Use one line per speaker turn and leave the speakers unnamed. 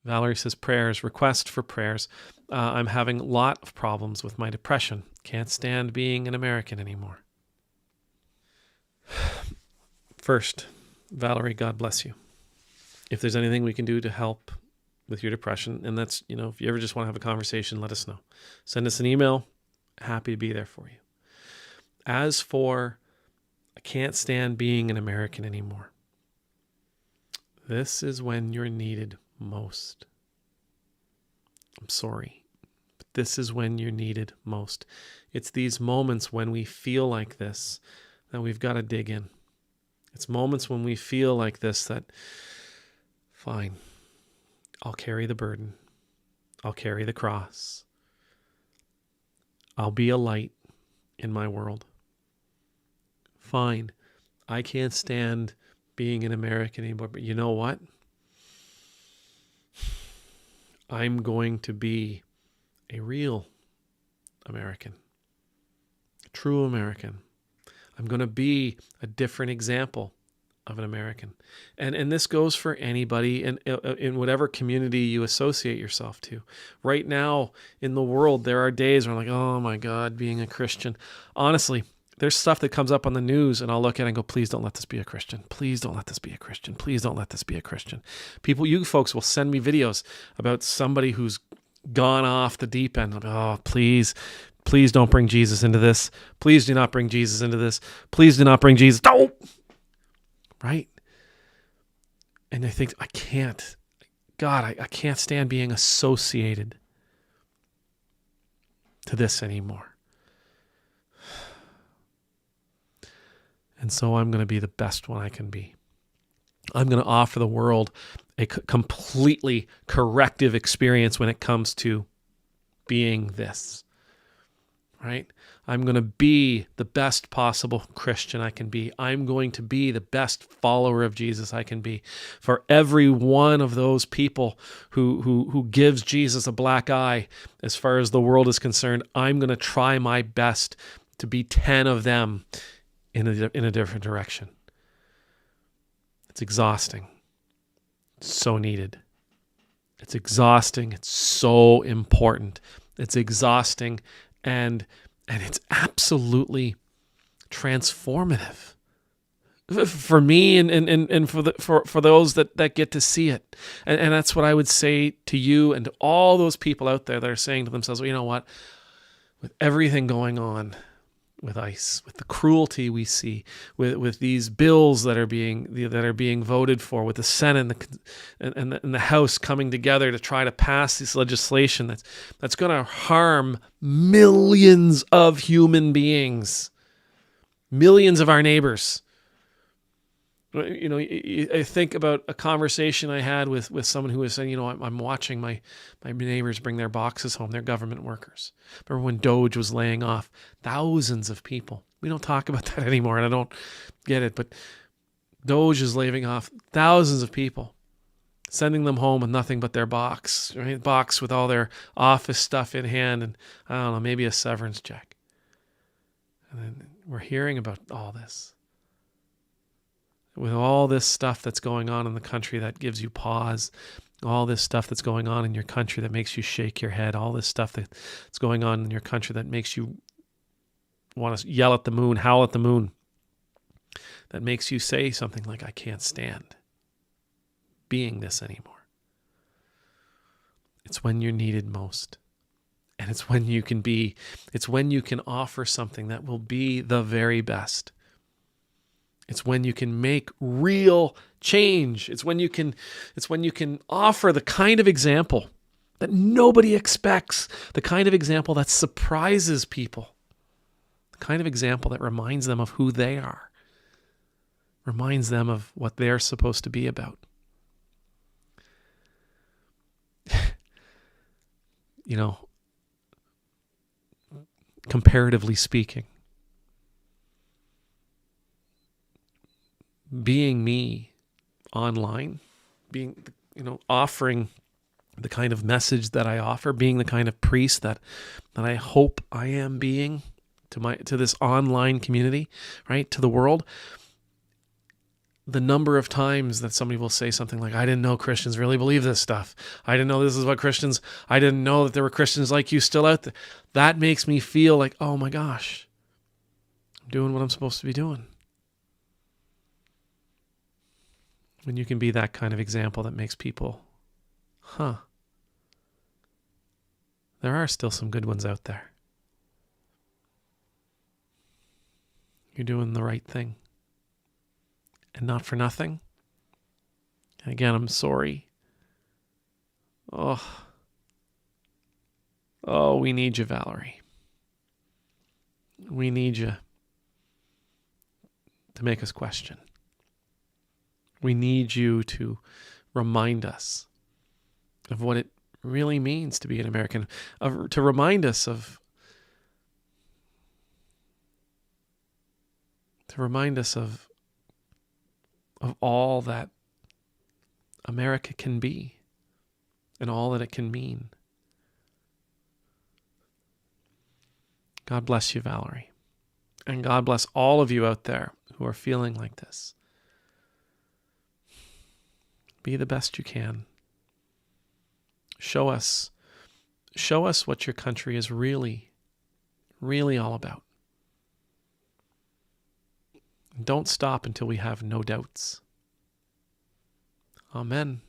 Valerie says prayers, request for prayers. I'm having a lot of problems with my depression. Can't stand being an American anymore. First, Valerie, God bless you. If there's anything we can do to help with your depression, and that's, if you ever just want to have a conversation, let us know. Send us an email. Happy to be there for you. As for, I can't stand being an American anymore. This is when you're needed most. I'm sorry, but this is when you're needed most. It's these moments when we feel like this that we've got to dig in. It's moments when we feel like this that, fine, I'll carry the burden. I'll carry the cross. I'll be a light in my world. Fine, I can't stand being an American anymore, but you know what? I'm going to be a real American, a true American. I'm going to be a different example of an American. And this goes for anybody in whatever community you associate yourself to. Right now in the world, there are days where I'm like, oh my God, being a Christian. Honestly, there's stuff that comes up on the news and I'll look at it and go, please don't let this be a Christian. Please don't let this be a Christian. Please don't let this be a Christian. You folks will send me videos about somebody who's gone off the deep end. Oh, please don't bring Jesus into this. Please do not bring Jesus into this. Please do not bring Jesus. Don't! Right? And I think, I can't stand being associated to this anymore. And so I'm going to be the best one I can be. I'm going to offer the world a completely corrective experience when it comes to being this, right? I'm going to be the best possible Christian I can be. I'm going to be the best follower of Jesus I can be. For every one of those people who gives Jesus a black eye, as far as the world is concerned, I'm going to try my best to be 10 of them in a different direction. It's exhausting. It's so needed. It's exhausting. It's so important. It's exhausting and it's absolutely transformative for me and for those that get to see it. And that's what I would say to you and to all those people out there that are saying to themselves, well, you know what? With everything going on with ICE, with the cruelty we see, with these bills that are being voted for, with the Senate and the House coming together to try to pass this legislation that's going to harm millions of human beings, millions of our neighbors. I think about a conversation I had with someone who was saying, I'm watching my neighbors bring their boxes home. They're government workers. Remember when Doge was laying off thousands of people? We don't talk about that anymore, and I don't get it, but Doge is laying off thousands of people, sending them home with nothing but their box, right? Box with all their office stuff in hand, and I don't know, maybe a severance check. And then we're hearing about all this. With all this stuff that's going on in the country that gives you pause, all this stuff that's going on in your country that makes you shake your head, all this stuff that's going on in your country that makes you want to yell at the moon, howl at the moon, that makes you say something like, I can't stand being this anymore. It's when you're needed most. And it's when you can offer something that will be the very best. It's when you can make real change. It's when you can offer the kind of example that nobody expects, the kind of example that surprises people, the kind of example that reminds them of who they are, reminds them of what they're supposed to be about. Comparatively speaking, being me online, offering the kind of message that I offer, being the kind of priest that I hope I am being to this online community, right, to the world, the number of times that somebody will say something like, I didn't know Christians really believe this stuff. I didn't know this is what Christians, I didn't know that there were Christians like you still out there. That makes me feel like, oh my gosh, I'm doing what I'm supposed to be doing. When you can be that kind of example that makes people, there are still some good ones out there. You're doing the right thing. And not for nothing. And again, I'm sorry. Oh, we need you, Valerie. We need you to make us question. We need you to remind us of what it really means to be an American, to remind us of all that America can be and all that it can mean. God bless you, Valerie. And God bless all of you out there who are feeling like this. Be the best you can. Show us what your country is really, really all about. Don't stop until we have no doubts. Amen.